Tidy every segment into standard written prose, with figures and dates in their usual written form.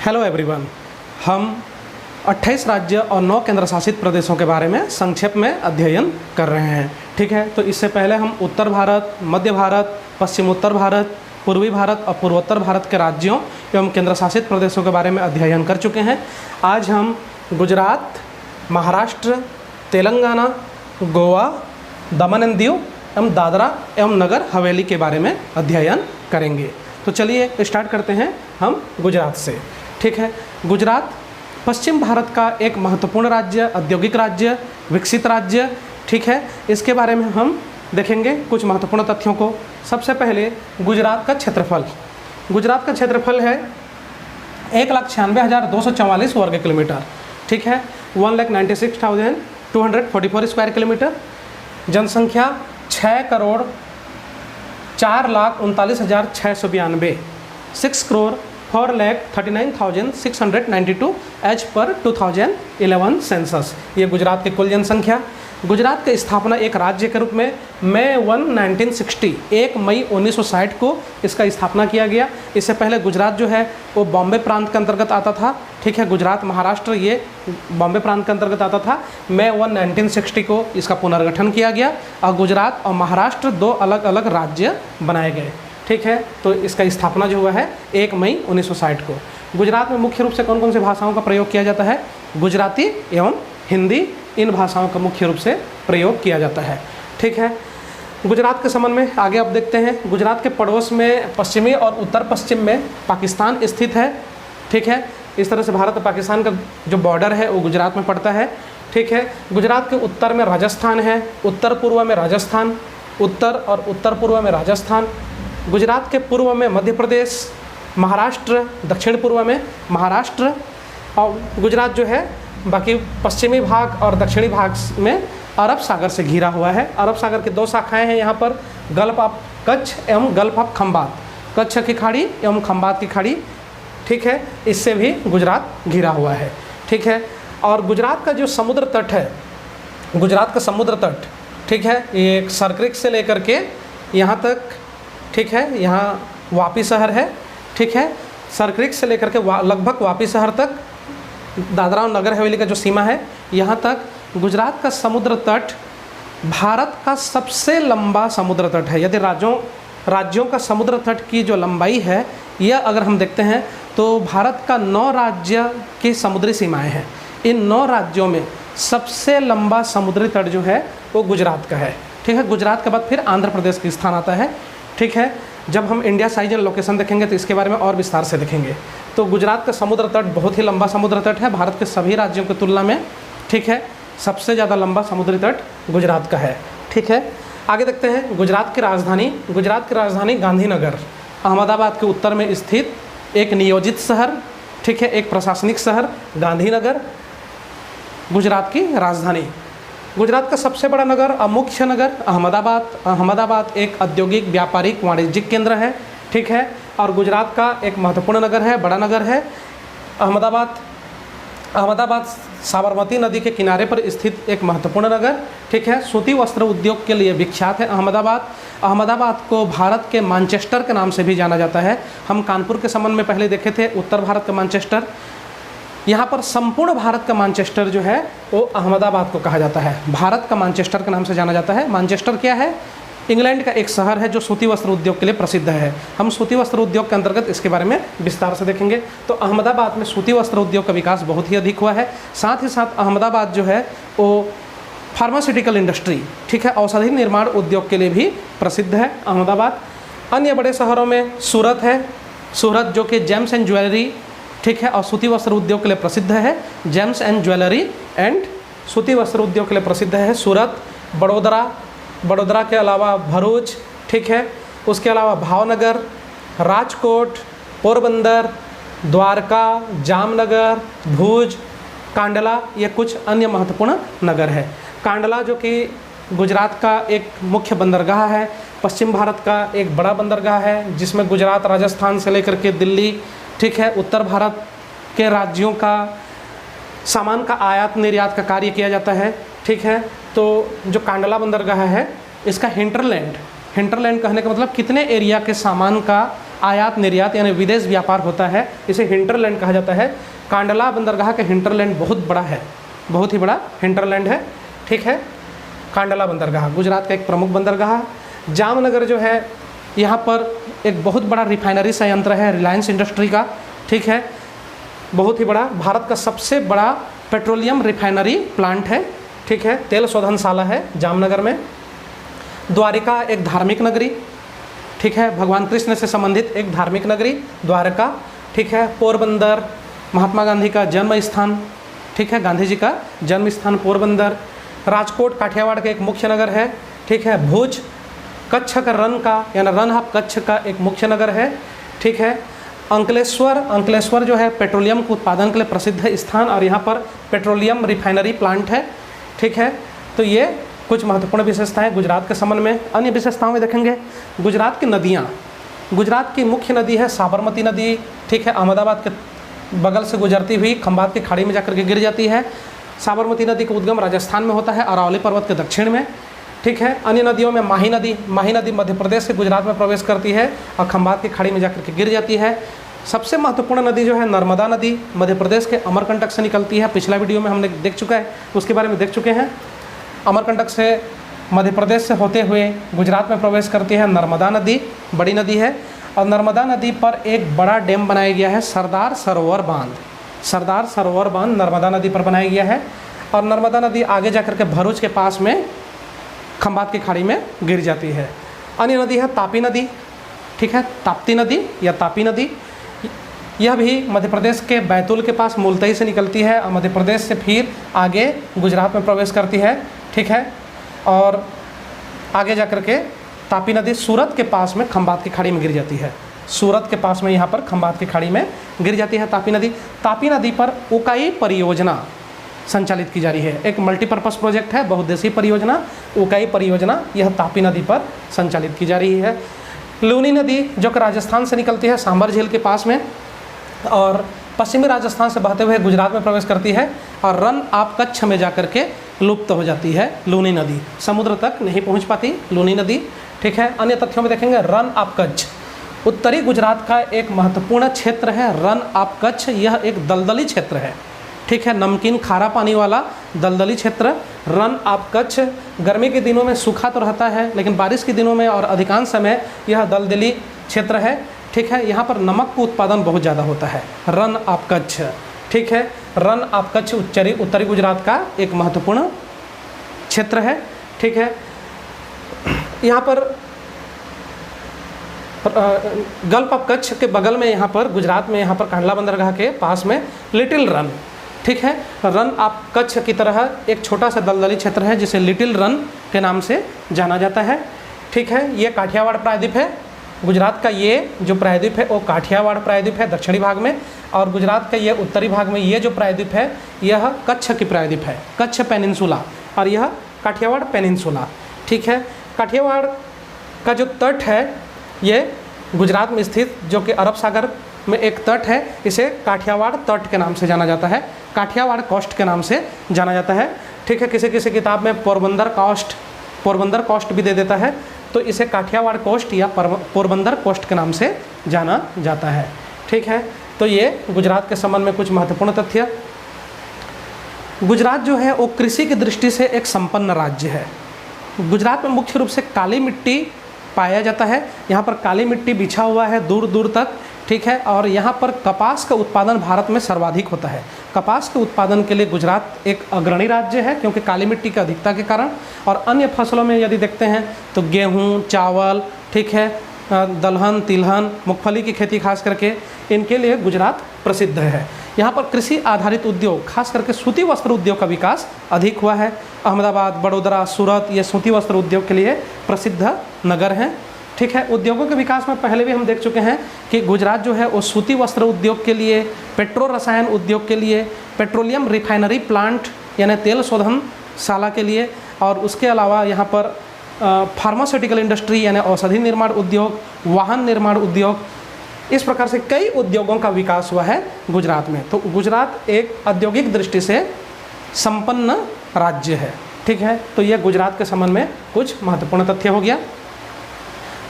Hello everyone. हम 28 राज्य और 9 केंद्र शासित प्रदेशों के बारे में संक्षेप में अध्ययन कर रहे हैं। ठीक है, तो इससे पहले हम उत्तर भारत, मध्य भारत, पश्चिमोत्तर भारत, पूर्वी भारत और पूर्वोत्तर भारत के राज्यों एवं केंद्र शासित प्रदेशों के बारे में अध्ययन कर चुके हैं। आज हम गुजरात, महाराष्ट्र, तेलंगाना, गोवा, दमन एंड दीव एवं दादरा एवं नगर हवेली के बारे में अध्ययन करेंगे। तो चलिए स्टार्ट करते हैं हम गुजरात से। ठीक है, गुजरात पश्चिम भारत का एक महत्वपूर्ण राज्य, औद्योगिक राज्य, विकसित राज्य। ठीक है, इसके बारे में हम देखेंगे कुछ महत्वपूर्ण तथ्यों को। सबसे पहले गुजरात का क्षेत्रफल। गुजरात का क्षेत्रफल है 1,96,244 वर्ग किलोमीटर। ठीक है, 1,96,244 स्क्वायर किलोमीटर। जनसंख्या 6,04,39,692, 6,04,39,692 एज पर 2011 सेंसस। ये गुजरात की कुल जनसंख्या। गुजरात की स्थापना एक राज्य के रूप में मई 1960 1 मई 1960 को इसका स्थापना किया गया। इससे पहले गुजरात जो है वो बॉम्बे प्रांत के अंतर्गत आता था। ठीक है, गुजरात, महाराष्ट्र ये बॉम्बे प्रांत के अंतर्गत आता था। मई 1960 को इसका पुनर्गठन किया गया और गुजरात और महाराष्ट्र दो अलग अलग राज्य बनाए गए। ठीक है, तो इसका स्थापना जो हुआ है 1 मई 1960 को। गुजरात में मुख्य रूप से कौन कौन सी भाषाओं का प्रयोग किया जाता है? गुजराती एवं हिंदी, इन भाषाओं का मुख्य रूप से प्रयोग किया जाता है। ठीक है, गुजरात के संबंध में आगे अब देखते हैं। गुजरात के पड़ोस में पश्चिमी और उत्तर पश्चिम में पाकिस्तान स्थित है। ठीक है, इस तरह से भारत और पाकिस्तान का जो बॉर्डर है वो गुजरात में पड़ता है। ठीक है, गुजरात के उत्तर में राजस्थान है, उत्तर पूर्व में राजस्थान, उत्तर और उत्तर पूर्व में राजस्थान। गुजरात के पूर्व में मध्य प्रदेश, महाराष्ट्र, दक्षिण पूर्व में महाराष्ट्र। और गुजरात जो है बाकी पश्चिमी भाग और दक्षिणी भाग में अरब सागर से घिरा हुआ है। अरब सागर की 2 शाखाएं हैं यहाँ पर, गल्फ ऑफ कच्छ एवं गल्फ ऑफ खंबात, कच्छ की खाड़ी एवं खंबात की खाड़ी। ठीक है, इससे भी गुजरात घिरा हुआ है। ठीक है, और गुजरात का जो समुद्र तट है, गुजरात का समुद्र तट, ठीक है, ये एक सरक्रिक से लेकर के यहाँ तक, ठीक है, यहाँ वापी शहर है। ठीक है, सरक्रिक से लेकर के लगभग वापी शहर तक, दादरा और नगर हवेली का जो सीमा है यहाँ तक, गुजरात का समुद्र तट भारत का सबसे लंबा समुद्र तट है। यदि राज्यों का समुद्र तट की जो लंबाई है यह अगर हम देखते हैं तो भारत का 9 राज्य की समुद्री सीमाएं हैं। इन 9 राज्यों में सबसे लंबा समुद्री तट जो है वो गुजरात का है। ठीक है, गुजरात के बाद फिर आंध्र प्रदेश का स्थान आता है। ठीक है, जब हम इंडिया साइज एंड लोकेशन देखेंगे तो इसके बारे में और विस्तार से देखेंगे। तो गुजरात का समुद्र तट बहुत ही लंबा समुद्र तट है, भारत के सभी राज्यों की तुलना में। ठीक है, सबसे ज़्यादा लंबा समुद्री तट गुजरात का है। ठीक है, आगे देखते हैं गुजरात की राजधानी। गुजरात की राजधानी गांधीनगर, अहमदाबाद के उत्तर में स्थित एक नियोजित शहर। ठीक है, एक प्रशासनिक शहर गांधीनगर गुजरात की राजधानी। गुजरात का सबसे बड़ा नगर और मुख्य नगर अहमदाबाद। अहमदाबाद एक औद्योगिक, व्यापारिक, वाणिज्यिक केंद्र है। ठीक है, और गुजरात का एक महत्वपूर्ण नगर है, बड़ा नगर है अहमदाबाद। अहमदाबाद साबरमती नदी के किनारे पर स्थित एक महत्वपूर्ण नगर। ठीक है, सूती वस्त्र उद्योग के लिए विख्यात है अहमदाबाद। अहमदाबाद को भारत के मैनचेस्टर के नाम से भी जाना जाता है। हम कानपुर के संबंध में पहले देखे थे, उत्तर भारत का मैनचेस्टर। यहाँ पर संपूर्ण भारत का मैनचेस्टर जो है वो अहमदाबाद को कहा जाता है, भारत का मैनचेस्टर के नाम से जाना जाता है। मैनचेस्टर क्या है? इंग्लैंड का एक शहर है जो सूती वस्त्र उद्योग के लिए प्रसिद्ध है। हम सूती वस्त्र उद्योग के अंतर्गत इसके बारे में विस्तार से देखेंगे। तो अहमदाबाद में सूती वस्त्र उद्योग का विकास बहुत ही अधिक हुआ है। साथ ही साथ अहमदाबाद जो है वो फार्मास्यूटिकल इंडस्ट्री, ठीक है, औषधि निर्माण उद्योग के लिए भी प्रसिद्ध है अहमदाबाद। अन्य बड़े शहरों में सूरत है, सूरत जो कि जेम्स एंड ज्वेलरी, ठीक है, और सूती वस्त्र उद्योग के लिए प्रसिद्ध है। जेम्स एंड ज्वेलरी एंड सूती वस्त्र उद्योग के लिए प्रसिद्ध है सूरत। बड़ोदरा के अलावा भरूच, ठीक है, उसके अलावा भावनगर, राजकोट, पोरबंदर, द्वारका, जामनगर, भुज, कांडला, ये कुछ अन्य महत्वपूर्ण नगर है। कांडला जो कि गुजरात का एक मुख्य बंदरगाह है, पश्चिम भारत का एक बड़ा बंदरगाह है जिसमें गुजरात, राजस्थान से लेकर के दिल्ली, ठीक है, उत्तर भारत के राज्यों का सामान का आयात निर्यात का कार्य किया जाता है। ठीक है, तो जो कांडला बंदरगाह है इसका हिंटरलैंड कहने का मतलब कितने एरिया के सामान का आयात निर्यात यानी विदेश व्यापार होता है, इसे हिंटरलैंड कहा जाता है। कांडला बंदरगाह का हिंटरलैंड बहुत बड़ा है, बहुत ही बड़ा हिंटरलैंड है, ठीक है। कांडला बंदरगाह गुजरात का एक प्रमुख बंदरगाह। जामनगर जो है यहाँ पर एक बहुत बड़ा रिफाइनरी संयंत्र है रिलायंस इंडस्ट्री का, ठीक है, बहुत ही बड़ा, भारत का सबसे बड़ा पेट्रोलियम रिफाइनरी प्लांट है, ठीक है, तेल शोधनशाला है जामनगर में। द्वारिका एक धार्मिक नगरी, ठीक है, भगवान कृष्ण से संबंधित एक धार्मिक नगरी द्वारका, ठीक है। पोरबंदर महात्मा गांधी का जन्म स्थान, ठीक है, गांधी जी का जन्म स्थान पोरबंदर। राजकोट काठियावाड़ का एक मुख्य नगर है, ठीक है। भुज कच्छ का रन ऑफ कच्छ का एक मुख्य नगर है, ठीक है। अंकलेश्वर जो है पेट्रोलियम के उत्पादन के लिए प्रसिद्ध स्थान और यहाँ पर पेट्रोलियम रिफाइनरी प्लांट है, ठीक है। तो ये कुछ महत्वपूर्ण विशेषताएं गुजरात के संबंध में। अन्य विशेषताओं में देखेंगे गुजरात की नदियाँ। गुजरात की मुख्य नदी है साबरमती नदी, ठीक है, अहमदाबाद के बगल से गुजरती हुई खंबात की खाड़ी में जाकर के गिर जाती है। साबरमती नदी का उद्गम राजस्थान में होता है, अरावली पर्वत के दक्षिण में, ठीक है। अन्य नदियों में माही नदी मध्य प्रदेश से गुजरात में प्रवेश करती है और खंबात की खाड़ी में जाकर के गिर जाती है। सबसे महत्वपूर्ण नदी जो है नर्मदा नदी मध्य प्रदेश के अमरकंटक से निकलती है। पिछला वीडियो में हमने देख चुका है, उसके बारे में देख चुके हैं। अमरकंटक से मध्य प्रदेश से होते हुए गुजरात में प्रवेश करती है नर्मदा नदी, बड़ी नदी है। और नर्मदा नदी पर एक बड़ा डैम बनाया गया है, सरदार सरोवर बांध नर्मदा नदी पर बनाया गया है। और नर्मदा नदी आगे जाकर के भरूच के पास में खंबात की खाड़ी में गिर जाती है। अन्य नदी है तापी नदी, ठीक है, ताप्ती नदी या तापी नदी। यह भी मध्य प्रदेश के बैतूल के पास मुल्तई से निकलती है और मध्य प्रदेश से फिर आगे गुजरात में प्रवेश करती है, ठीक है। और आगे जाकर के तापी नदी सूरत के पास में खंबात की खाड़ी में गिर जाती है। सूरत के पास में यहाँ पर खंबात की खाड़ी में गिर जाती है तापी नदी। तापी नदी पर उकाई परियोजना संचालित की जा रही है, एक मल्टीपर्पज़ प्रोजेक्ट है, बहुउद्देशीय परियोजना, उकाई परियोजना, यह तापी नदी पर संचालित की जा रही है। लूनी नदी जो कि राजस्थान से निकलती है सांबर झील के पास में और पश्चिमी राजस्थान से बहते हुए गुजरात में प्रवेश करती है और रन ऑफ कच्छ में जाकर के लुप्त हो जाती है लूनी नदी, समुद्र तक नहीं पहुंच पाती लूनी नदी, ठीक है। अन्य तथ्यों में देखेंगे रन ऑफ कच्छ उत्तरी गुजरात का एक महत्वपूर्ण क्षेत्र है। रन ऑफ कच्छ यह एक दलदली क्षेत्र है, ठीक है, नमकीन खारा पानी वाला दलदली क्षेत्र रन ऑफ कच्छ। गर्मी के दिनों में सूखा तो रहता है लेकिन बारिश के दिनों में और अधिकांश समय यह दलदली क्षेत्र है, ठीक है। यहाँ पर नमक का उत्पादन बहुत ज़्यादा होता है, रन ऑफ कच्छ, ठीक है। रन ऑफ कच्छ उत्तरी गुजरात का एक महत्वपूर्ण क्षेत्र है, ठीक है। यहाँ पर गल्फ ऑफ कच्छ के बगल में यहाँ पर गुजरात में यहाँ पर कांडला बंदरगाह के पास में लिटिल रन, ठीक है, रन ऑफ कच्छ की तरह एक छोटा सा दलदली क्षेत्र है जिसे लिटिल रन के नाम से जाना जाता है, ठीक है। ये काठियावाड़ प्रायद्वीप है, गुजरात का ये जो प्रायद्वीप है वो काठियावाड़ प्रायद्वीप है दक्षिणी भाग में, और गुजरात का ये उत्तरी भाग में ये जो प्रायद्वीप है यह कच्छ की प्रायद्वीप है, कच्छ पेनिनसुला, और यह काठियावाड़ पेनिनसुला, ठीक है। काठियावाड़ का जो तट है ये गुजरात में स्थित जो कि अरब सागर में एक तट है, इसे काठियावाड़ तट के नाम से जाना जाता है, काठियावाड़ कोस्ट के नाम से जाना जाता है, ठीक है। किसी किसी किताब में पोरबंदर कोस्ट भी दे देता है, तो इसे काठियावाड़ कोस्ट या पोरबंदर कोस्ट के नाम से जाना जाता है, ठीक है। तो ये गुजरात के संबंध में कुछ महत्वपूर्ण तथ्य। गुजरात जो है वो कृषि की दृष्टि से एक संपन्न राज्य है। गुजरात में मुख्य रूप से काली मिट्टी पाया जाता है, यहाँ पर काली मिट्टी बिछा हुआ है दूर दूर तक, ठीक है। और यहाँ पर कपास का उत्पादन भारत में सर्वाधिक होता है। कपास के उत्पादन के लिए गुजरात एक अग्रणी राज्य है क्योंकि काली मिट्टी की अधिकता के कारण। और अन्य फसलों में यदि देखते हैं तो गेहूँ, चावल, ठीक है, दलहन, तिलहन, मूंगफली की खेती खास करके, इनके लिए गुजरात प्रसिद्ध है। यहाँ पर कृषि आधारित उद्योग खास करके सूती वस्त्र उद्योग का विकास अधिक हुआ है। अहमदाबाद, बड़ौदा, सूरत ये सूती वस्त्र उद्योग के लिए प्रसिद्ध नगर हैं, ठीक है। उद्योगों के विकास में पहले भी हम देख चुके हैं कि गुजरात जो है वो सूती वस्त्र उद्योग के लिए, पेट्रो रसायन उद्योग के लिए, पेट्रोलियम रिफाइनरी प्लांट यानी तेल शोधनशाला के लिए, और उसके अलावा यहाँ पर फार्मास्यूटिकल इंडस्ट्री यानी औषधि निर्माण उद्योग, वाहन निर्माण उद्योग, इस प्रकार से कई उद्योगों का विकास हुआ है गुजरात में। तो गुजरात एक औद्योगिक दृष्टि से संपन्न राज्य है, ठीक है। तो यह गुजरात के संबंध में कुछ महत्वपूर्ण तथ्य हो गया।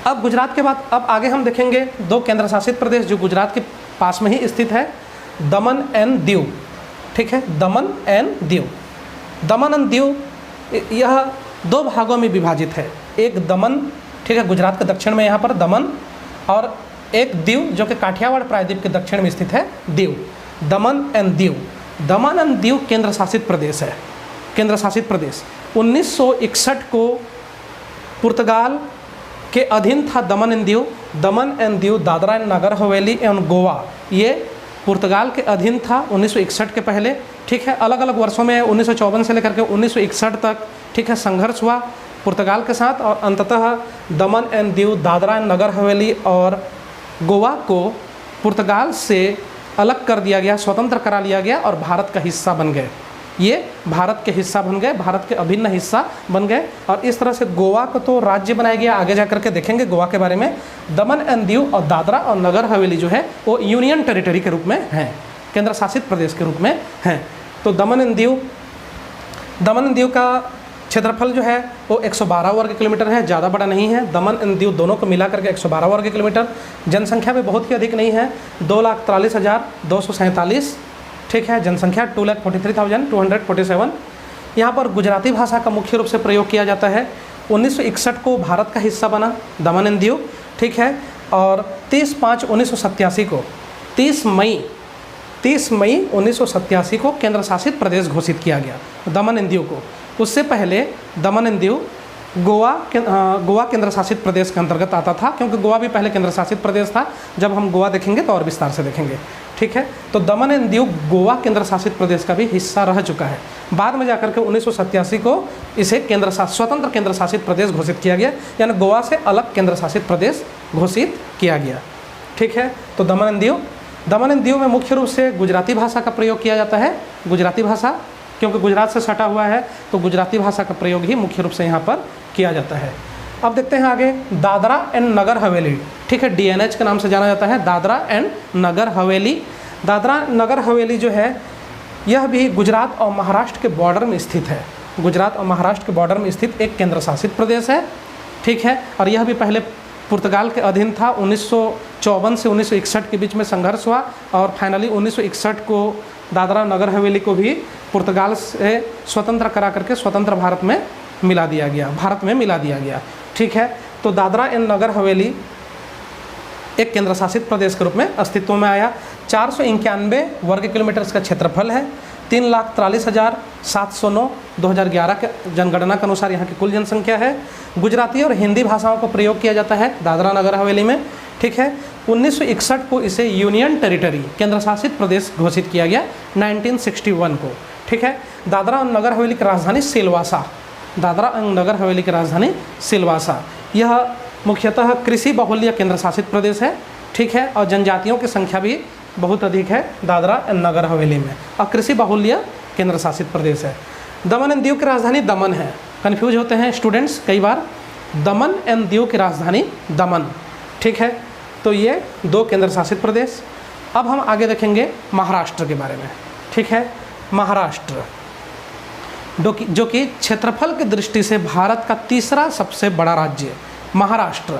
अब गुजरात के बाद अब आगे हम देखेंगे दो केंद्र शासित प्रदेश जो गुजरात के पास में ही स्थित है, दमन एंड दीव। ठीक है, दमन and Diu. Daman and Diu यह दो भागों में विभाजित है। एक दमन, ठीक है, गुजरात के दक्षिण में यहाँ पर दमन, और एक दीव जो कि काठियावाड़ प्रायद्वीप के दक्षिण में स्थित है, दीव। दमन and Diu. Daman and Diu केंद्र शासित प्रदेश है। केंद्र शासित प्रदेश 1961 को पुर्तगाल के अधीन था दमन and Diu. Daman and Diu, Dadra and Nagar Haveli एवं गोवा, ये पुर्तगाल के अधीन था 1961 के पहले। ठीक है, अलग अलग वर्षों में 1954 से लेकर के 1961 तक, ठीक है, संघर्ष हुआ पुर्तगाल के साथ, और अंततः दमन एंड दीव, दादरा एंड नगर हवेली और गोवा को पुर्तगाल से अलग कर दिया गया, स्वतंत्र करा लिया गया और भारत का हिस्सा बन गए। ये भारत के हिस्सा बन गए, भारत के अभिन्न हिस्सा बन गए, और इस तरह से गोवा को तो राज्य बनाया गया। आगे जा करके देखेंगे गोवा के बारे में। दमन एंड दीव और दादरा और नगर हवेली जो है वो यूनियन टेरिटरी के रूप में हैं, केंद्र शासित प्रदेश के रूप में हैं। तो दमन एंड दीव का क्षेत्रफल जो है वो 112 वर्ग किलोमीटर है, ज़्यादा बड़ा नहीं है। दमन एंड दीव दोनों को मिला करके 112 वर्ग किलोमीटर। जनसंख्या में बहुत ही अधिक नहीं है, 2,43,247। ठीक है, जनसंख्या 2,43,247। यहाँ पर गुजराती भाषा का मुख्य रूप से प्रयोग किया जाता है। 1961 को भारत का हिस्सा बना दमन एंड दीव। ठीक है, और 30/5/1987 को 30 मई 1987 को केंद्र शासित प्रदेश घोषित किया गया दमन एंड दीव को। उससे पहले दमन एंड दीव गोवा केंद्र शासित प्रदेश के अंतर्गत आता था, क्योंकि गोवा भी पहले केंद्र शासित प्रदेश था। जब हम गोवा देखेंगे तो और विस्तार से देखेंगे। ठीक है, तो दमन एंड दीव गोवा केंद्र शासित प्रदेश का भी हिस्सा रह चुका है। बाद में जाकर के 1987 को इसे स्वतंत्र केंद्र शासित प्रदेश घोषित किया गया, यानी गोवा से अलग केंद्र शासित प्रदेश घोषित किया गया। ठीक है, तो दमन एंड दीव में मुख्य रूप से गुजराती भाषा का प्रयोग किया जाता है। गुजराती भाषा, क्योंकि गुजरात से सटा हुआ है तो गुजराती भाषा का प्रयोग ही मुख्य रूप से यहाँ पर किया जाता है। अब देखते हैं आगे दादरा एंड नगर हवेली। ठीक है, DNH के नाम से जाना जाता है, दादरा एंड नगर हवेली। दादरा नगर हवेली जो है यह भी गुजरात और महाराष्ट्र के बॉर्डर में स्थित है। गुजरात और महाराष्ट्र के बॉर्डर में स्थित एक केंद्र शासित प्रदेश है। ठीक है, और यह भी पहले पुर्तगाल के अधीन था। 1954 से 1961 के बीच में संघर्ष हुआ और फाइनली 1961 को दादरा नगर हवेली को भी पुर्तगाल से स्वतंत्र करा करके स्वतंत्र भारत में मिला दिया गया। ठीक है, तो दादरा एंड नगर हवेली एक केंद्र शासित प्रदेश के रूप में अस्तित्व में आया। 491 वर्ग किलोमीटर इसका क्षेत्रफल है। 3,43,709 2011 के जनगणना के अनुसार यहाँ की कुल जनसंख्या है। गुजराती और हिंदी भाषाओं को प्रयोग किया जाता है दादरा नगर हवेली में। ठीक है, 1961 को इसे यूनियन टेरिटरी केंद्र शासित प्रदेश घोषित किया गया 1961 को। ठीक है, दादरा और नगर हवेली की राजधानी सिलवासा। दादरा और नगर हवेली की राजधानी सिलवासा। यह मुख्यतः कृषि बहुल्य केंद्र शासित प्रदेश है। ठीक है, और जनजातियों की संख्या भी बहुत अधिक है दादरा एंड नगर हवेली में, और कृषि बहुल्य केंद्र शासित प्रदेश है। दमन एंड दीव की राजधानी दमन है। कन्फ्यूज होते हैं स्टूडेंट्स कई बार, दमन एंड दीव की राजधानी दमन। ठीक है, तो ये दो केंद्र शासित प्रदेश। अब हम आगे देखेंगे महाराष्ट्र के बारे में। ठीक है, महाराष्ट्र जो कि क्षेत्रफल की दृष्टि से भारत का तीसरा सबसे बड़ा राज्य। महाराष्ट्र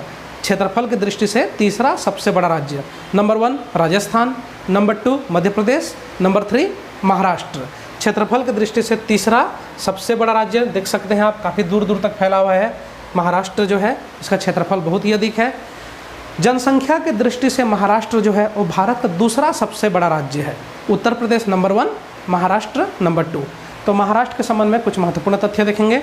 क्षेत्रफल की दृष्टि से तीसरा सबसे बड़ा राज्य। Number 1 Rajasthan, number 2 Madhya Pradesh, number 3 Maharashtra. क्षेत्रफल की दृष्टि से तीसरा सबसे बड़ा राज्य। देख सकते हैं आप, काफ़ी दूर दूर तक फैला हुआ है महाराष्ट्र जो है, इसका क्षेत्रफल बहुत ही अधिक है। जनसंख्या की दृष्टि से महाराष्ट्र जो है वो भारत का दूसरा सबसे बड़ा राज्य है। Uttar Pradesh number 1, Maharashtra number 2। तो महाराष्ट्र के संबंध में कुछ महत्वपूर्ण तथ्य देखेंगे।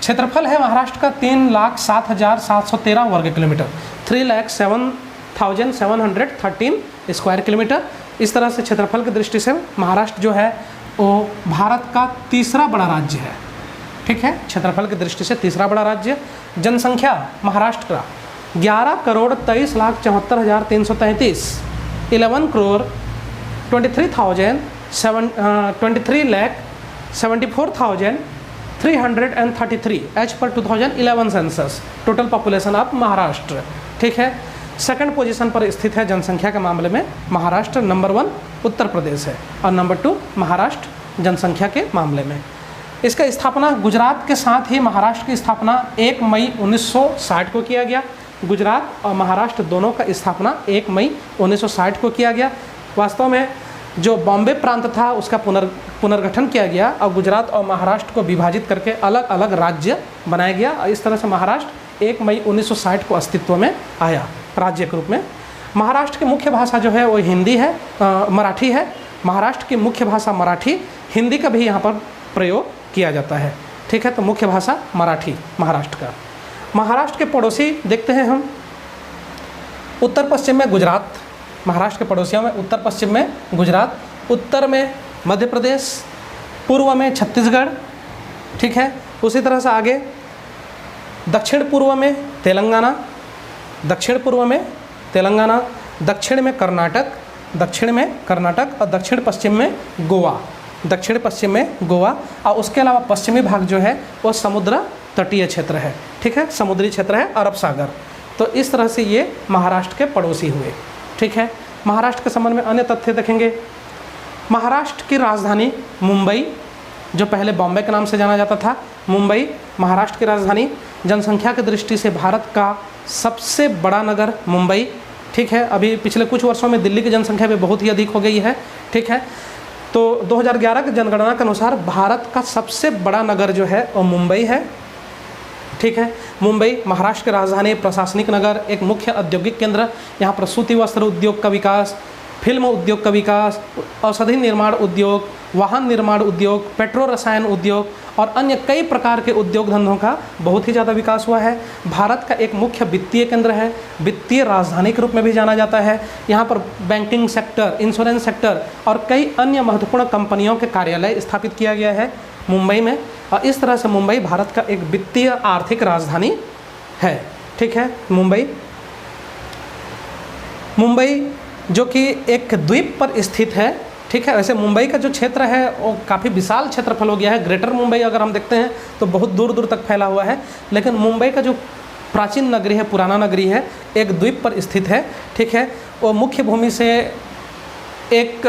क्षेत्रफल है महाराष्ट्र का 3,07,713 वर्ग किलोमीटर, 3,07,713 स्क्वायर किलोमीटर। इस तरह से क्षेत्रफल की दृष्टि से महाराष्ट्र जो है वो भारत का तीसरा बड़ा राज्य है। ठीक है, क्षेत्रफल की दृष्टि से तीसरा बड़ा राज्य। जनसंख्या महाराष्ट्र का 11,23,74,333, 23,74,333 एज पर 2011 census total population of Maharashtra. ठीक है, सेकंड पोजीशन पर स्थित है जनसंख्या के मामले में महाराष्ट्र। नंबर 1 उत्तर प्रदेश है और नंबर 2 महाराष्ट्र जनसंख्या के मामले में। इसका स्थापना गुजरात के साथ ही महाराष्ट्र की स्थापना 1 मई 1960 को किया गया। गुजरात और महाराष्ट्र दोनों का स्थापना 1 मई 1960 को किया गया। वास्तव में जो बॉम्बे प्रांत था उसका पुनर्गठन किया गया और गुजरात और महाराष्ट्र को विभाजित करके अलग अलग राज्य बनाया गया और इस तरह से महाराष्ट्र 1 मई 1960 को अस्तित्व में आया राज्य के रूप में। महाराष्ट्र की मुख्य भाषा जो है वो हिंदी है, मराठी है। महाराष्ट्र की मुख्य भाषा मराठी, हिंदी का भी यहाँ पर प्रयोग किया जाता है। ठीक है, तो मुख्य भाषा मराठी महाराष्ट्र का। महाराष्ट्र के पड़ोसी देखते हैं हम, उत्तर पश्चिम में गुजरात, महाराष्ट्र के पड़ोसियों में उत्तर पश्चिम में गुजरात, उत्तर में मध्य प्रदेश, पूर्व में छत्तीसगढ़। ठीक है, उसी तरह से आगे दक्षिण पूर्व में तेलंगाना, दक्षिण पूर्व में तेलंगाना, दक्षिण में कर्नाटक, और दक्षिण पश्चिम में गोवा, दक्षिण पश्चिम में गोवा। और उसके अलावा पश्चिमी भाग जो है वो समुद्र तटीय क्षेत्र है। ठीक है, समुद्री क्षेत्र है, अरब सागर। तो इस तरह से ये महाराष्ट्र के पड़ोसी हुए। ठीक है, महाराष्ट्र के संबंध में अन्य तथ्य देखेंगे। महाराष्ट्र की राजधानी मुंबई, जो पहले बॉम्बे के नाम से जाना जाता था, मुंबई महाराष्ट्र की राजधानी। जनसंख्या की दृष्टि से भारत का सबसे बड़ा नगर मुंबई। ठीक है, अभी पिछले कुछ वर्षों में दिल्ली की जनसंख्या भी बहुत ही अधिक हो गई है। ठीक है, तो 2011 की जनगणना के अनुसार भारत का सबसे बड़ा नगर जो है वो मुंबई है। ठीक है, मुंबई महाराष्ट्र की राजधानी, प्रशासनिक नगर, एक मुख्य औद्योगिक केंद्र। यहाँ पर सूती वस्त्र उद्योग का विकास, फिल्म उद्योग का विकास, औषधि निर्माण उद्योग, वाहन निर्माण उद्योग, पेट्रो रसायन उद्योग और अन्य कई प्रकार के उद्योग धंधों का बहुत ही ज़्यादा विकास हुआ है। भारत का एक मुख्य वित्तीय केंद्र है, वित्तीय राजधानी के रूप में भी जाना जाता है। यहाँ पर बैंकिंग सेक्टर, इंश्योरेंस सेक्टर और कई अन्य महत्वपूर्ण कंपनियों के कार्यालय स्थापित किया गया है मुंबई में। और इस तरह से मुंबई भारत का एक वित्तीय आर्थिक राजधानी है। ठीक है, मुंबई जो कि एक द्वीप पर स्थित है। ठीक है, वैसे मुंबई का जो क्षेत्र है वो काफ़ी विशाल क्षेत्रफल हो गया है। ग्रेटर मुंबई अगर हम देखते हैं तो बहुत दूर दूर तक फैला हुआ है, लेकिन मुंबई का जो प्राचीन नगरी है, पुराना नगरी है, एक द्वीप पर स्थित है। ठीक है, वो मुख्य भूमि से एक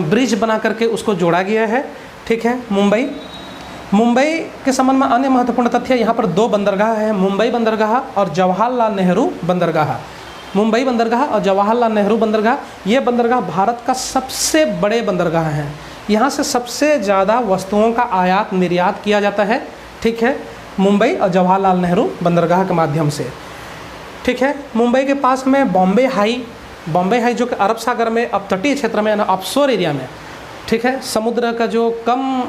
ब्रिज बना करके उसको जोड़ा गया है। ठीक है, मुंबई के संबंध में अन्य महत्वपूर्ण तथ्य, यहाँ पर 2 बंदरगाह हैं, मुंबई बंदरगाह और जवाहरलाल नेहरू बंदरगाह। मुंबई बंदरगाह और जवाहरलाल नेहरू बंदरगाह, ये बंदरगाह भारत का सबसे बड़े बंदरगाह हैं। यहाँ से सबसे ज़्यादा वस्तुओं का आयात निर्यात किया जाता है। ठीक है, मुंबई और जवाहरलाल नेहरू बंदरगाह के माध्यम से। ठीक है, मुंबई के पास में बॉम्बे हाई जो कि अरब सागर में अपतटीय क्षेत्र में, ऑफशोर एरिया में। ठीक है, समुद्र का जो कम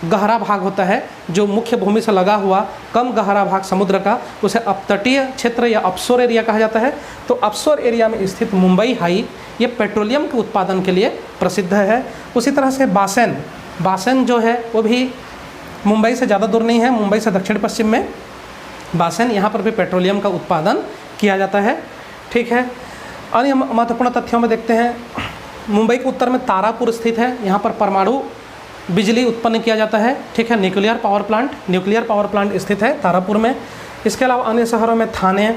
गहरा भाग होता है, जो मुख्य भूमि से लगा हुआ कम गहरा भाग समुद्र का, उसे अपतटीय क्षेत्र या ऑफशोर एरिया कहा जाता है। तो ऑफशोर एरिया में स्थित मुंबई हाई ये पेट्रोलियम के उत्पादन के लिए प्रसिद्ध है। उसी तरह से बासेन जो है वो भी मुंबई से ज़्यादा दूर नहीं है, मुंबई से दक्षिण पश्चिम में बासेन, यहाँ पर भी पेट्रोलियम का उत्पादन किया जाता है। ठीक है, अन्य महत्वपूर्ण तथ्यों में देखते हैं, मुंबई के उत्तर में तारापुर स्थित है, यहाँ पर परमाणु बिजली उत्पन्न किया जाता है। ठीक है, न्यूक्लियर पावर प्लांट स्थित है तारापुर में। इसके अलावा अन्य शहरों में थाने।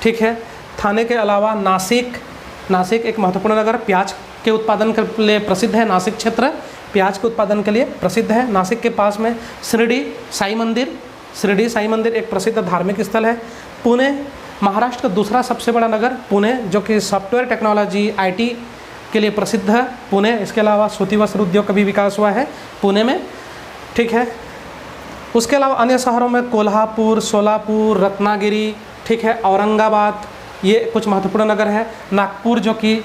ठीक है, थाने के अलावा नासिक एक महत्वपूर्ण नगर, प्याज के उत्पादन के लिए प्रसिद्ध है। नासिक क्षेत्र प्याज के उत्पादन के लिए प्रसिद्ध है। नासिक के पास में शिरडी साई मंदिर एक प्रसिद्ध धार्मिक स्थल है। पुणे महाराष्ट्र का दूसरा सबसे बड़ा नगर पुणे, जो कि सॉफ्टवेयर टेक्नोलॉजी IT के लिए प्रसिद्ध है पुणे। इसके अलावा सूती वस्त्र उद्योग का भी विकास हुआ है पुणे में। ठीक है, उसके अलावा अन्य शहरों में कोल्हापुर, सोलापुर, रत्नागिरी, ठीक है, औरंगाबाद, ये कुछ महत्वपूर्ण नगर है। नागपुर जो कि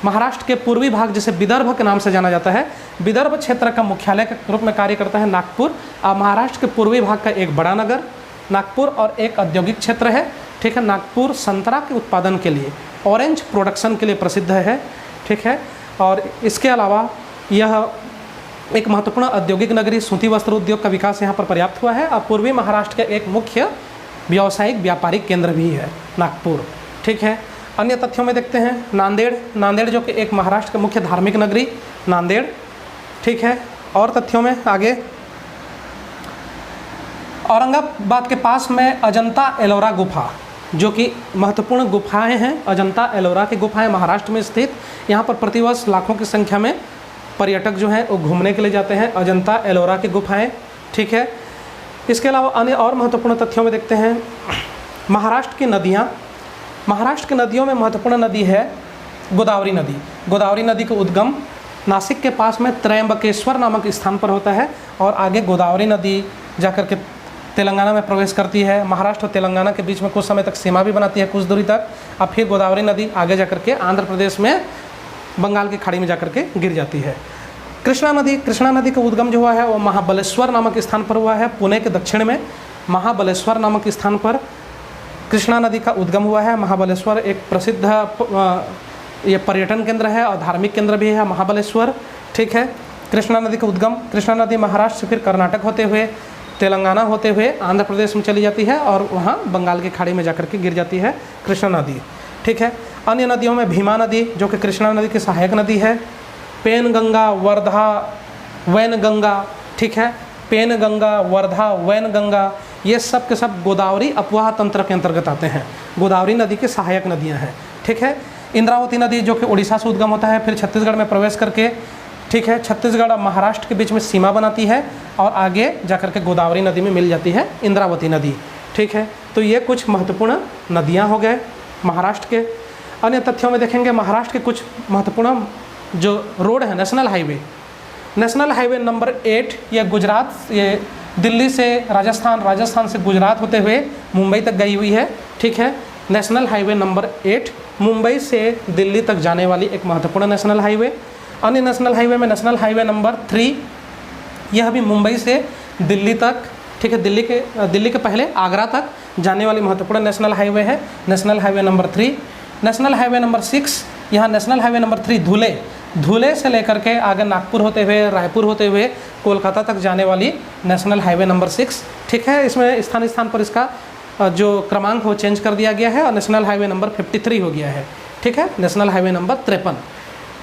महाराष्ट्र के पूर्वी भाग जिसे विदर्भ के नाम से जाना जाता है, विदर्भ क्षेत्र का मुख्यालय के रूप में कार्य करता है नागपुर। और महाराष्ट्र के पूर्वी भाग का एक बड़ा नगर नागपुर और एक औद्योगिक क्षेत्र है। ठीक है, नागपुर संतरा के उत्पादन के लिए, ऑरेंज प्रोडक्शन के लिए प्रसिद्ध है। ठीक है, और इसके अलावा यह एक महत्वपूर्ण औद्योगिक नगरी, सूती वस्त्र उद्योग का विकास यहाँ पर पर्याप्त हुआ है। और पूर्वी महाराष्ट्र का एक मुख्य व्यावसायिक व्यापारिक केंद्र भी है नागपुर। ठीक है, अन्य तथ्यों में देखते हैं नांदेड़ जो कि एक महाराष्ट्र का मुख्य धार्मिक नगरी नांदेड़। ठीक है, और तथ्यों में आगे औरंगाबाद के पास में अजंता एलोरा गुफा, जो कि महत्वपूर्ण गुफाएं हैं। अजंता एलोरा की गुफाएं महाराष्ट्र में स्थित, यहाँ पर प्रतिवर्ष लाखों की संख्या में पर्यटक जो हैं वो घूमने के लिए जाते हैं। अजंता एलोरा की गुफाएं। ठीक है, इसके अलावा अन्य और महत्वपूर्ण तथ्यों में देखते हैं, महाराष्ट्र की नदियाँ महाराष्ट्र की नदियों में महत्वपूर्ण नदी है गोदावरी नदी। गोदावरी नदी का उद्गम नासिक के पास में त्रयंबकेश्वर नामक स्थान पर होता है और आगे गोदावरी नदी जाकर के तेलंगाना में प्रवेश करती है। महाराष्ट्र और तेलंगाना के बीच में कुछ समय तक सीमा भी बनाती है, कुछ दूरी तक। अब फिर गोदावरी नदी आगे जाकर के आंध्र प्रदेश में बंगाल की खाड़ी में जाकर के गिर जाती है। कृष्णा नदी का उद्गम जो हुआ है वो महाबलेश्वर नामक स्थान पर हुआ है। पुणे के दक्षिण में महाबलेश्वर नामक स्थान पर कृष्णा नदी का उद्गम हुआ है। महाबलेश्वर एक प्रसिद्ध ये पर्यटन केंद्र है और धार्मिक केंद्र भी है महाबलेश्वर, ठीक है। कृष्णा नदी का उद्गम, कृष्णा नदी महाराष्ट्र से फिर कर्नाटक होते हुए तेलंगाना होते हुए आंध्र प्रदेश में चली जाती है और वहाँ बंगाल की खाड़ी में जाकर के गिर जाती है कृष्णा नदी, ठीक है। अन्य नदियों में भीमा नदी जो कि कृष्णा नदी की सहायक नदी है, पेनगंगा, वर्धा, वैनगंगा, ठीक है। पेनगंगा, वर्धा, वैनगंगा ये सब के सब गोदावरी अपवाह तंत्र के अंतर्गत आते हैं, गोदावरी नदी की सहायक नदियाँ हैं, ठीक है। इंद्रावती नदी जो कि उड़ीसा से उद्गम होता है, फिर छत्तीसगढ़ में प्रवेश करके, ठीक है, छत्तीसगढ़ और महाराष्ट्र के बीच में सीमा बनाती है और आगे जाकर के गोदावरी नदी में मिल जाती है इंद्रावती नदी, ठीक है। तो ये कुछ महत्वपूर्ण नदियाँ हो गए महाराष्ट्र के। अन्य तथ्यों में देखेंगे महाराष्ट्र के कुछ महत्वपूर्ण जो रोड है, नेशनल हाईवे नंबर 8 ये गुजरात, ये दिल्ली से राजस्थान, राजस्थान से गुजरात होते हुए मुंबई तक गई हुई है, ठीक है। नेशनल हाईवे नंबर 8 मुंबई से दिल्ली तक जाने वाली एक महत्वपूर्ण नेशनल हाईवे। अन्य नेशनल हाईवे में नेशनल हाईवे नंबर 3 यह भी मुंबई से दिल्ली तक, ठीक है, दिल्ली के पहले आगरा तक जाने वाली महत्वपूर्ण नेशनल हाईवे है, national highway number 3। National highway number 6 यहाँ नेशनल हाईवे नंबर 3 धुले से लेकर के आगे नागपुर होते हुए, रायपुर होते हुए कोलकाता तक जाने वाली नेशनल हाईवे नंबर 6, ठीक है। इसमें स्थान पर इसका जो क्रमांक हो चेंज कर दिया गया है और नेशनल हाईवे नंबर 53 हो गया है, ठीक है, नेशनल हाईवे नंबर 53।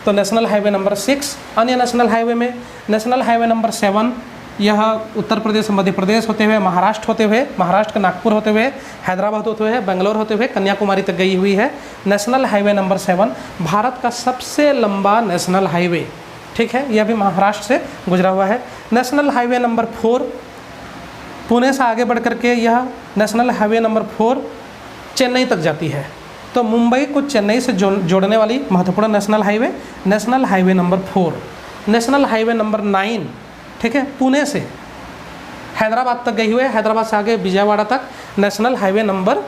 तो नेशनल हाईवे नंबर 6। अन्य नेशनल हाईवे में नेशनल हाईवे नंबर 7 यह उत्तर प्रदेश, मध्य प्रदेश होते हुए, महाराष्ट्र होते हुए, महाराष्ट्र का नागपुर होते हुए, हैदराबाद होते हुए, बेंगलोर होते हुए कन्याकुमारी तक गई हुई है। नेशनल हाईवे नंबर 7 भारत का सबसे लंबा नेशनल हाईवे, ठीक है, यह भी महाराष्ट्र से गुजरा हुआ है। नेशनल हाईवे नंबर 4 पुणे से आगे बढ़ करके यह नेशनल हाईवे नंबर 4 चेन्नई तक जाती है। तो मुंबई को चेन्नई से जोड़ने वाली महत्वपूर्ण national highway number 4। National highway number 9, ठीक है, पुणे से हैदराबाद तक गई हुई है, हैदराबाद से आगे विजयवाड़ा तक नेशनल हाईवे नंबर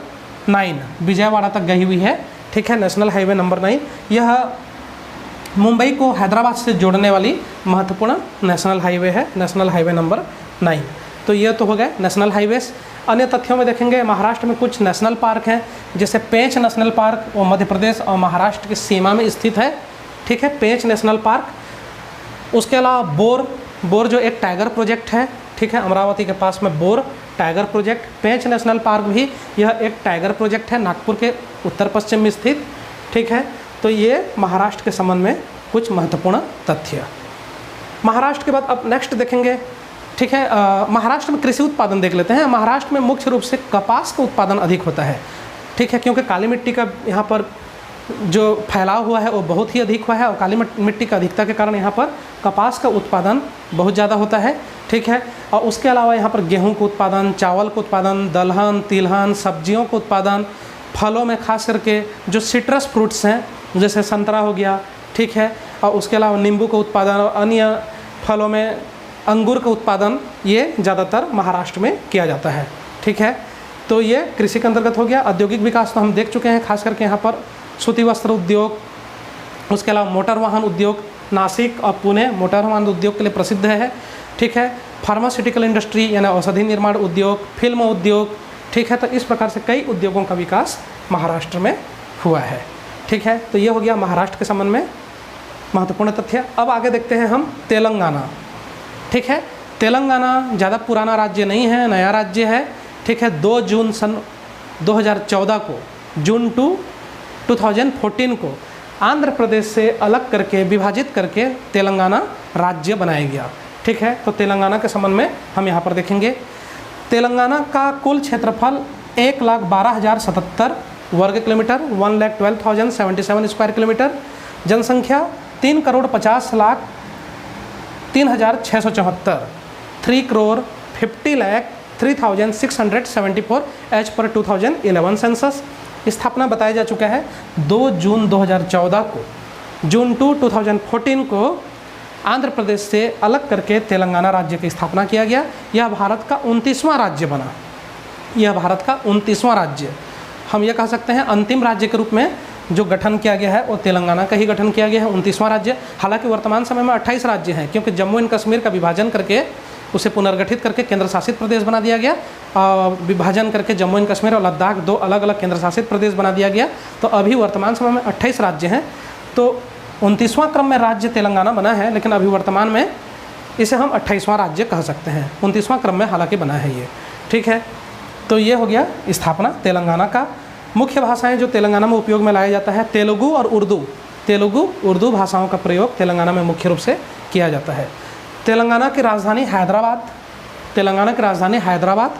9 विजयवाड़ा तक गई हुई है, ठीक है। नेशनल हाईवे नंबर 9 यह मुंबई को हैदराबाद से जोड़ने वाली महत्वपूर्ण नेशनल हाईवे है, नेशनल हाईवे नंबर 9। तो ये तो हो गए नेशनल हाईवेज। अन्य तथ्यों में देखेंगे महाराष्ट्र में कुछ नेशनल पार्क हैं, जैसे पेंच नेशनल पार्क, वो मध्य प्रदेश और महाराष्ट्र की सीमा में स्थित है, ठीक है, पेंच नेशनल पार्क। उसके अलावा बोर जो एक टाइगर प्रोजेक्ट है, ठीक है, अमरावती के पास में बोर टाइगर प्रोजेक्ट। पेंच नेशनल पार्क भी यह एक टाइगर प्रोजेक्ट है, नागपुर के उत्तर पश्चिम में स्थित, ठीक है। तो ये महाराष्ट्र के संबंध में कुछ महत्वपूर्ण तथ्य। महाराष्ट्र के बाद अब नेक्स्ट देखेंगे, ठीक है, महाराष्ट्र में कृषि उत्पादन देख लेते हैं। महाराष्ट्र में मुख्य रूप से कपास का उत्पादन अधिक होता है, ठीक है, क्योंकि काली मिट्टी का यहाँ पर जो फैलाव हुआ है वो बहुत ही अधिक हुआ है और काली मिट्टी की अधिकता के कारण यहाँ पर कपास का उत्पादन बहुत ज़्यादा होता है, ठीक है। और उसके अलावा यहाँ पर गेहूँ का उत्पादन, चावल का उत्पादन, दलहन, तिलहन, सब्जियों का उत्पादन, फलों में खास करके जो सिट्रस फ्रूट्स हैं जैसे संतरा हो गया, ठीक है, और उसके अलावा नींबू का उत्पादन और अन्य फलों में अंगूर का उत्पादन ये ज़्यादातर महाराष्ट्र में किया जाता है, ठीक है। तो ये कृषि के अंतर्गत हो गया। औद्योगिक विकास तो हम देख चुके हैं, खास करके यहाँ पर सूती वस्त्र उद्योग, उसके अलावा मोटर वाहन उद्योग, नासिक और पुणे मोटर वाहन उद्योग के लिए प्रसिद्ध है, ठीक है। फार्मास्यूटिकल इंडस्ट्री यानी औषधि निर्माण उद्योग, फिल्म उद्योग, ठीक है। तो इस प्रकार से कई उद्योगों का विकास महाराष्ट्र में हुआ है, ठीक है। तो ये हो गया महाराष्ट्र के संबंध में महत्वपूर्ण तथ्य। अब आगे देखते हैं हम तेलंगाना, ठीक है। तेलंगाना ज़्यादा पुराना राज्य नहीं है, नया राज्य है, ठीक है। 2 जून सन 2014 को, जून 2014 को आंध्र प्रदेश से अलग करके, विभाजित करके तेलंगाना राज्य बनाया गया, ठीक है। तो तेलंगाना के संबंध में हम यहाँ पर देखेंगे। तेलंगाना का कुल क्षेत्रफल 1,12,077 वर्ग किलोमीटर, 1,12,077 स्क्वायर किलोमीटर। जनसंख्या 3,03,674, 3,50,03,674 एज पर 2011 सेंसस। स्थापना बताया जा चुका है 2 जून 2014 को। जून 2 2014 को आंध्र प्रदेश से अलग करके तेलंगाना राज्य की स्थापना किया गया। यह भारत का 29वां राज्य बना। यह भारत का 29वां राज्य, हम ये कह सकते हैं अंतिम राज्य के रूप में जो गठन किया गया है वो तेलंगाना का ही गठन किया गया है, 29वां राज्य। हालांकि वर्तमान समय में 28 राज्य हैं, क्योंकि जम्मू एंड कश्मीर का विभाजन करके उसे पुनर्गठित करके केंद्र शासित प्रदेश बना दिया गया। विभाजन करके जम्मू एंड कश्मीर और लद्दाख 2 अलग अलग केंद्र शासित प्रदेश बना दिया गया। तो अभी वर्तमान समय में 28 राज्य हैं। तो 29वां क्रम में राज्य तेलंगाना बना है, लेकिन अभी वर्तमान में इसे हम 28वां राज्य कह सकते हैं। 29वां क्रम में हालांकि बना है ये, ठीक है। तो ये हो गया स्थापना तेलंगाना का। मुख्य भाषाएं जो तेलंगाना में उपयोग में लाया जाता है तेलुगु और उर्दू। तेलुगु उर्दू भाषाओं का प्रयोग तेलंगाना में मुख्य रूप से किया जाता है। तेलंगाना की राजधानी हैदराबाद। तेलंगाना की राजधानी हैदराबाद,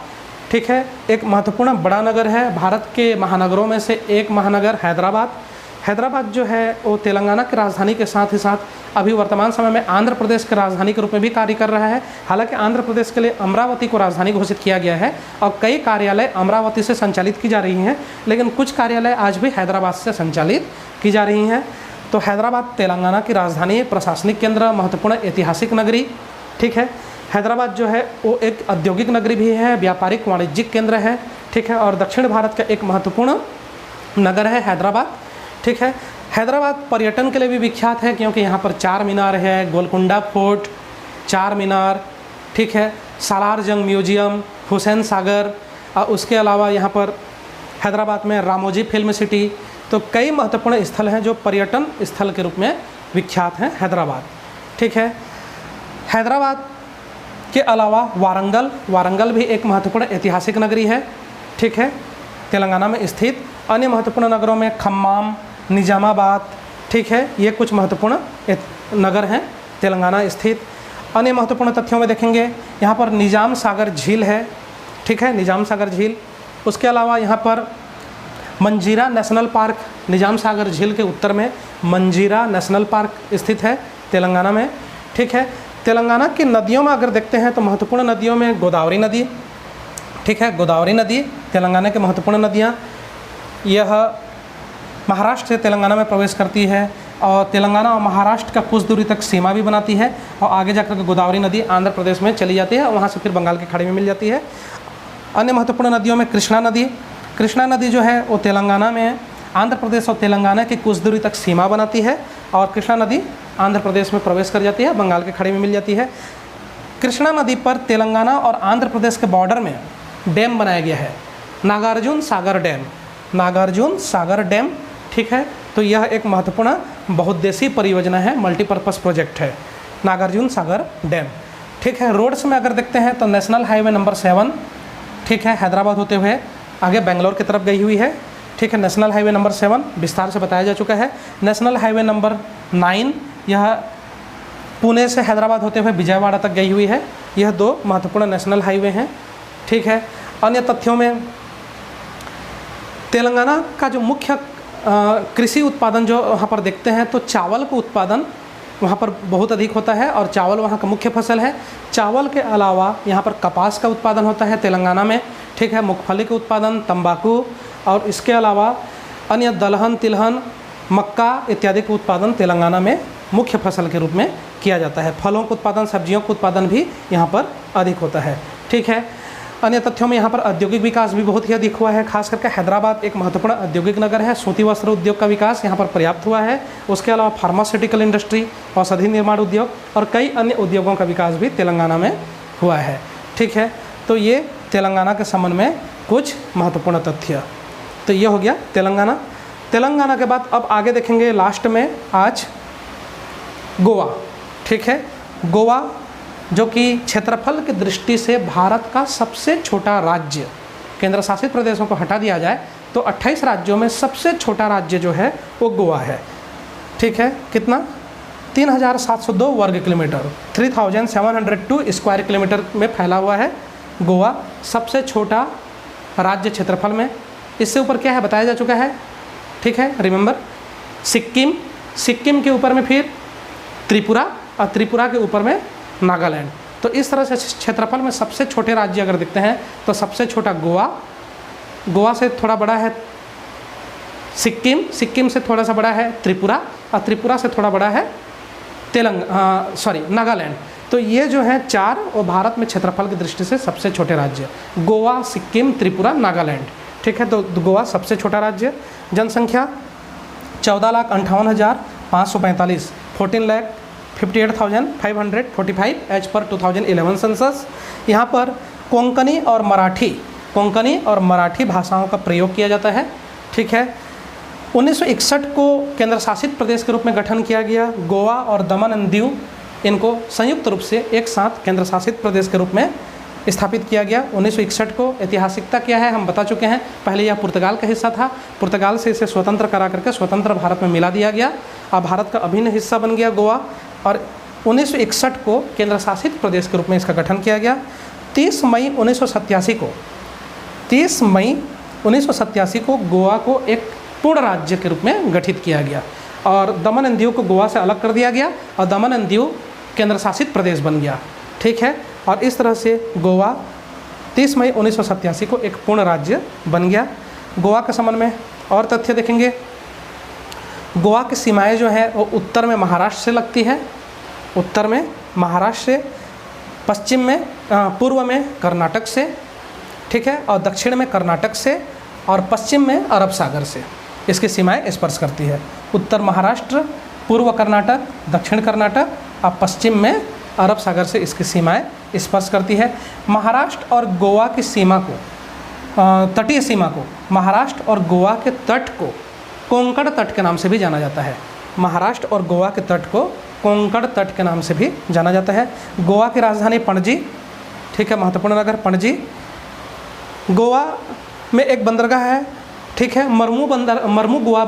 ठीक है, एक महत्वपूर्ण बड़ा नगर है। भारत के महानगरों में से एक महानगर हैदराबाद। हैदराबाद जो है वो तेलंगाना की राजधानी के साथ ही साथ अभी वर्तमान समय में आंध्र प्रदेश की राजधानी के रूप में भी कार्य कर रहा है। हालांकि आंध्र प्रदेश के लिए अमरावती को राजधानी घोषित किया गया है और कई कार्यालय अमरावती से संचालित की जा रही हैं, लेकिन कुछ कार्यालय आज भी हैदराबाद से संचालित की जा रही हैं। तो हैदराबाद तेलंगाना की राजधानी, प्रशासनिक केंद्र, महत्वपूर्ण ऐतिहासिक नगरी, ठीक है। हैदराबाद जो है वो एक औद्योगिक नगरी भी है, व्यापारिक वाणिज्यिक केंद्र है, ठीक है, और दक्षिण भारत का एक महत्वपूर्ण नगर है हैदराबाद, ठीक है। हैदराबाद पर्यटन के लिए भी विख्यात है, क्योंकि यहाँ पर चार मीनार है, गोलकुंडा फोर्ट, चार मीनार, ठीक है, सालार जंग म्यूजियम, हुसैन सागर, और उसके अलावा यहाँ पर हैदराबाद में रामोजी फिल्म सिटी। तो कई महत्वपूर्ण स्थल हैं जो पर्यटन स्थल के रूप में विख्यात हैं हैदराबाद, ठीक है। हैदराबाद के अलावा वारंगल, वारंगल भी एक महत्वपूर्ण ऐतिहासिक नगरी है, ठीक है, तेलंगाना में स्थित। अन्य महत्वपूर्ण नगरों में खम्माम, निजामाबाद, ठीक है, ये कुछ महत्वपूर्ण नगर हैं तेलंगाना स्थित। अन्य महत्वपूर्ण तथ्यों में देखेंगे यहाँ पर निजाम सागर झील है, ठीक है, निजाम सागर झील। उसके अलावा यहाँ पर मंजीरा नेशनल पार्क, निजाम सागर झील के उत्तर में मंजीरा नेशनल पार्क स्थित है तेलंगाना में, ठीक है। तेलंगाना की नदियों में अगर देखते हैं तो महत्वपूर्ण नदियों में गोदावरी नदी, ठीक है, गोदावरी नदी तेलंगाना की महत्वपूर्ण नदियाँ। यह महाराष्ट्र से तेलंगाना में प्रवेश करती है और तेलंगाना और महाराष्ट्र का कुछ दूरी तक सीमा भी बनाती है, और आगे जाकर के गोदावरी नदी आंध्र प्रदेश में चली जाती है और वहाँ से फिर बंगाल की खाड़ी में मिल जाती है। अन्य महत्वपूर्ण नदियों में कृष्णा नदी, कृष्णा नदी जो है वो तेलंगाना में आंध्र प्रदेश और तेलंगाना की कुछ दूरी तक सीमा बनाती है, और कृष्णा नदी आंध्र प्रदेश में प्रवेश कर जाती है, बंगाल की खाड़ी में मिल जाती है। कृष्णा नदी पर तेलंगाना और आंध्र प्रदेश के बॉर्डर में डैम बनाया गया है, नागार्जुन सागर डैम, नागार्जुन सागर डैम, ठीक है। तो यह एक महत्वपूर्ण बहुउद्देशीय परियोजना है, मल्टीपर्पज़ प्रोजेक्ट है, नागार्जुन सागर डैम, ठीक है। रोड्स में अगर देखते हैं तो नेशनल हाईवे नंबर 7, ठीक है, हैदराबाद होते हुए आगे बेंगलोर की तरफ गई हुई है, ठीक है। नेशनल हाईवे नंबर 7 विस्तार से बताया जा चुका है। नेशनल हाईवे नंबर 9 यह पुणे से हैदराबाद होते हुए विजयवाड़ा तक गई हुई है। यह 2 महत्वपूर्ण नेशनल हाईवे हैं, ठीक है। अन्य तथ्यों में तेलंगाना का जो मुख्य कृषि उत्पादन जो वहाँ पर देखते हैं तो चावल का उत्पादन वहाँ पर बहुत अधिक होता है, और चावल वहाँ का मुख्य फसल है। चावल के अलावा यहाँ पर कपास का उत्पादन होता है तेलंगाना में, ठीक है, मूंगफली का उत्पादन, तंबाकू, और इसके अलावा अन्य दलहन, तिलहन, मक्का इत्यादि का उत्पादन तेलंगाना में मुख्य फसल के रूप में किया जाता है। फलों का उत्पादन, सब्जियों का उत्पादन भी यहाँ पर अधिक होता है, ठीक है। अन्य तथ्यों में यहाँ पर औद्योगिक विकास भी बहुत ही अधिक हुआ है, खास करके हैदराबाद एक महत्वपूर्ण औद्योगिक नगर है। सूती वस्त्र उद्योग का विकास यहाँ पर पर्याप्त हुआ है। उसके अलावा फार्मास्यूटिकल इंडस्ट्री, औषधि निर्माण उद्योग और कई अन्य उद्योगों का विकास भी तेलंगाना में हुआ है, ठीक है। तो ये तेलंगाना के संबंध में कुछ महत्वपूर्ण तथ्य। तो ये हो गया तेलंगाना। तेलंगाना के बाद अब आगे देखेंगे लास्ट में आज गोवा, ठीक है। गोवा जो कि क्षेत्रफल की दृष्टि से भारत का सबसे छोटा राज्य, केंद्र शासित प्रदेशों को हटा दिया जाए तो 28 राज्यों में सबसे छोटा राज्य जो है वो गोवा है, ठीक है। कितना? 3702 वर्ग किलोमीटर, 3702 स्क्वायर किलोमीटर में फैला हुआ है गोवा, सबसे छोटा राज्य क्षेत्रफल में। इससे ऊपर क्या है बताया जा चुका है, ठीक है, रिमेंबर। सिक्किम, सिक्किम के ऊपर में फिर त्रिपुरा, और त्रिपुरा के ऊपर में नागालैंड। तो इस तरह से क्षेत्रफल में सबसे छोटे राज्य अगर देखते हैं तो सबसे छोटा गोवा, गोवा से थोड़ा बड़ा है सिक्किम से थोड़ा सा बड़ा है त्रिपुरा, और त्रिपुरा से थोड़ा बड़ा है नागालैंड। तो ये जो है 4 और भारत में क्षेत्रफल की दृष्टि से सबसे छोटे राज्य, गोवा, सिक्किम, त्रिपुरा, नागालैंड। ठीक है, तो गोवा सबसे छोटा राज्य। जनसंख्या 14,58,545, 14,58,545 एज पर 2011 सेंसस। यहाँ पर कोंकणी और मराठी भाषाओं का प्रयोग किया जाता है। ठीक है, 1961 को केंद्र शासित प्रदेश के रूप में गठन किया गया। गोवा और दमन एंड दीव इनको संयुक्त रूप से एक साथ केंद्र शासित प्रदेश के रूप में स्थापित किया गया 1961 को। ऐतिहासिकता क्या है हम बता चुके हैं। पहले यह पुर्तगाल का हिस्सा था, पुर्तगाल से इसे स्वतंत्र करा करके स्वतंत्र भारत में मिला दिया गया। अब भारत का अभिन्न हिस्सा बन गया गोवा, और 1961 को केंद्र शासित प्रदेश के रूप में इसका गठन किया गया। 30 मई 1987 को गोवा को एक पूर्ण राज्य के रूप में गठित किया गया, और दमन एंड दीव को गोवा से अलग कर दिया गया, और दमन एंड दीव केंद्र शासित प्रदेश बन गया। ठीक है, और इस तरह से गोवा 30 मई 1987 को एक पूर्ण राज्य बन गया। गोवा के संबंध में और तथ्य देखेंगे। गोवा की सीमाएं जो है वो उत्तर में महाराष्ट्र से लगती है, उत्तर में महाराष्ट्र से, पश्चिम में पूर्व में कर्नाटक से, ठीक है, और दक्षिण में कर्नाटक से, और पश्चिम में अरब सागर से इसकी सीमाएं स्पर्श करती है। उत्तर महाराष्ट्र, पूर्व कर्नाटक, दक्षिण कर्नाटक, और पश्चिम में अरब सागर से इसकी सीमाएं स्पर्श करती है। महाराष्ट्र और गोवा की सीमा को, तटीय सीमा को, महाराष्ट्र और गोवा के तट को कोंकण तट के नाम से भी जाना जाता है। महाराष्ट्र और गोवा के तट को कोंकण तट के नाम से भी जाना जाता है। गोवा की राजधानी पणजी, ठीक है, महत्वपूर्ण नगर पणजी। गोवा में एक बंदरगाह है, ठीक है, मर्मुगुआ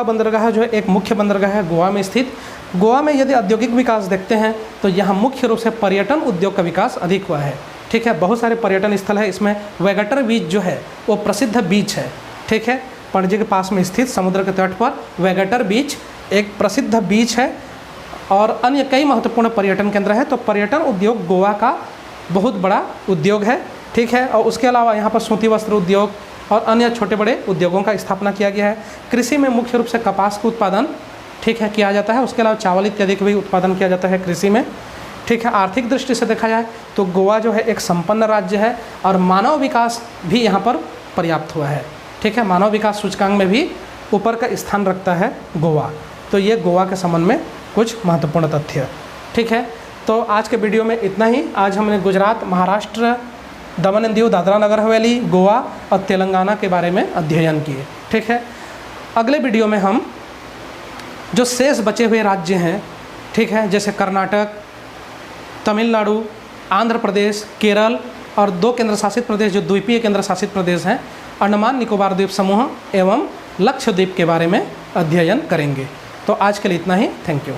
बंदरगाह जो है एक मुख्य बंदरगाह है गोवा में स्थित। गोवा में यदि औद्योगिक विकास देखते हैं तो यहाँ मुख्य रूप से पर्यटन उद्योग का विकास अधिक हुआ है। ठीक है, बहुत सारे पर्यटन स्थल है। इसमें वेगेटर बीच जो है वो प्रसिद्ध बीच है। ठीक है, पणजी के पास में स्थित समुद्र के तट पर वेगेटर बीच एक प्रसिद्ध बीच है, और अन्य कई महत्वपूर्ण पर्यटन केंद्र है। तो पर्यटन उद्योग गोवा का बहुत बड़ा उद्योग है। ठीक है, और उसके अलावा यहाँ पर सूती वस्त्र उद्योग और अन्य छोटे बड़े उद्योगों का स्थापना किया गया है। कृषि में मुख्य रूप से कपास का उत्पादन, ठीक है, किया जाता है। उसके अलावा चावल इत्यादि का भी उत्पादन किया जाता है कृषि में। ठीक है, आर्थिक दृष्टि से देखा जाए तो गोवा जो है एक संपन्न राज्य है, और मानव विकास भी यहाँ पर पर्याप्त हुआ है। ठीक है, मानव विकास सूचकांक में भी ऊपर का स्थान रखता है गोवा। तो ये गोवा के संबंध में कुछ महत्वपूर्ण तथ्य। ठीक है, तो आज के वीडियो में इतना ही। आज हमने गुजरात, महाराष्ट्र, दमन एंड दीव, दादरा नगर हवेली, गोवा और तेलंगाना के बारे में अध्ययन किए। ठीक है, अगले वीडियो में हम जो शेष बचे हुए राज्य हैं, ठीक है, जैसे कर्नाटक, तमिलनाडु, आंध्र प्रदेश, केरल और 2 केंद्र शासित प्रदेश जो द्वीपीय केंद्र शासित प्रदेश हैं, अंडमान निकोबार द्वीप समूह एवं लक्षद्वीप के बारे में अध्ययन करेंगे। तो आज के लिए इतना ही। Thank you.